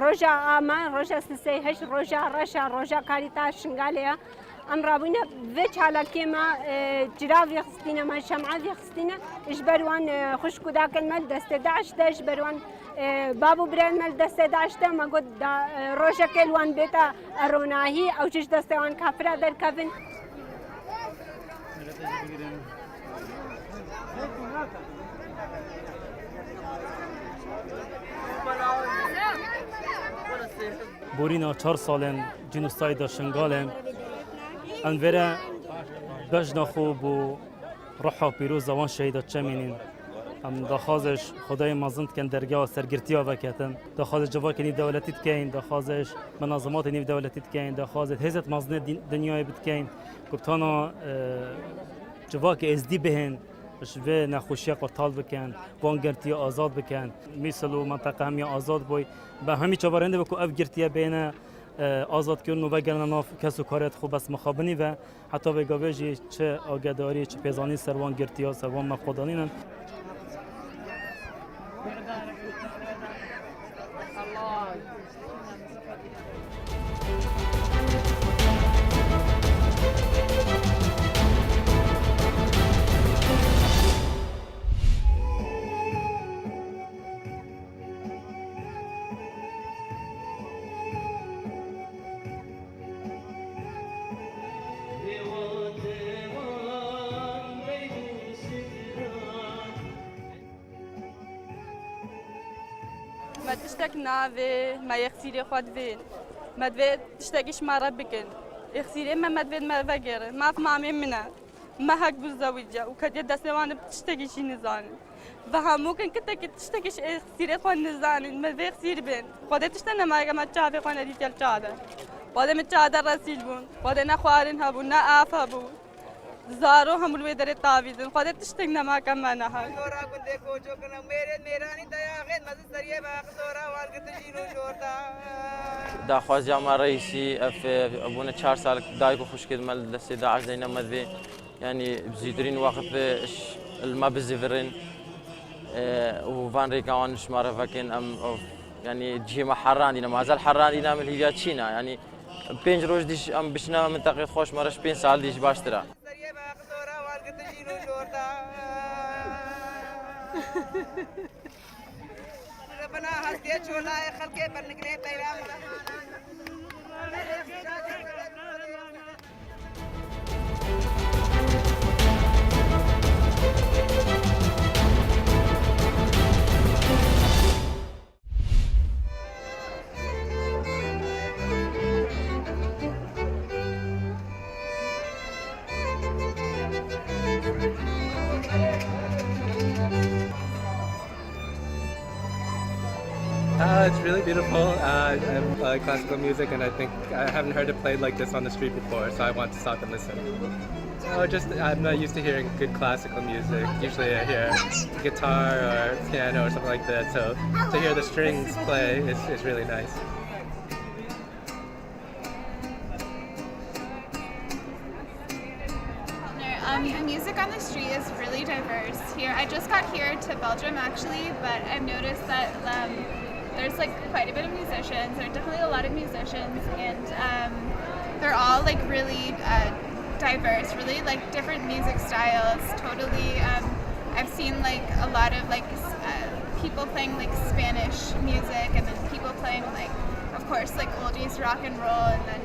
روجا آما روجا سسیهش روجا رشا روجا کاریتا شنگالیا ام رابونا وچ حالا کما جراوی خستینا ما شمعی خستینا اجبروان خوش کدا کن مل دست داشته اجبروان بابو برن مل دست داشته ما گود روجا کلوان بیتا اروناهی او چش دستوان کافرا در کفن بورینا 4 سالن جنوساید شنگالن انوره بجنا خوب و روح پیروز زوان شهیدات چمینین هم دخوازش خدای مازند کن درگاه سرگرتی ها وکتن دخوازش جوا کنی دولتی تکین دخوازش منظمات نیو دولتی تکین دخوازش هزت مازنه دنیای بتکین کبتانا جوا که ازدی بهن شوه نخوشی قرطال بکن وانگرتی آزاد بکن میسلو منطقه همی آزاد بوی به همی چوارنده بکو اف گرتی بین آزاد کردن و وگرنه ناف کس و کارت خوب بس مخابنی و حتی وگاویجی چه آگداری چه پیزانی سروان گرتی ها سروان مخودانینن ما تشتك نافي ما يخسيري خود فين ما تفيد تشتكيش ما ربكن يخسيري ما تفيد ما فقر ما في مامي منا ما هك بزوجة وكد يد سوان بتشتكيش نزان فها ممكن كنت تشتكيش يخسيري خود نزان ما في يخسير بين خود تشتنا ما تشافي خود دي تلشاده خود متشاده رسيل بون خود نخوارن هبون ناف هبون زارو هم الوی در تاویزن خودت تشتگ نماکم من هر. دورا کنده کوچو کنم میرانی تیاغت مزه سریع باق دورا والگت جینو شورتا. داخواز جامعه رئیسی ابونا 4 سال دایکو خوش کد مال دست داعش دینا مذی يعني بزيدرين وقت الما بزيفرين وفان ريكاون شمارة فكين يعني جيما حران دينا ما زال حران دينا من الهجات شينا يعني 5 روز ديش بشنا منطقة خوش مرش 5 سال ديش باشترا. ربنا هستي چولا خلقه پر نکلے پیغام It's really beautiful. I classical music, and I think I haven't heard it played like this on the street before, so I want to stop and listen. I'm not used to hearing good classical music. Usually I hear guitar or piano or something like that, so to hear the strings play is really nice. The music on the street is really diverse here. I just got here to Belgium actually, but I've noticed that there's like quite a bit of musicians. There are definitely a lot of musicians, and they're all like really diverse, really like different music styles. Totally, I've seen like a lot of like people playing like Spanish music, and then people playing like, of course, like oldies rock and roll, and then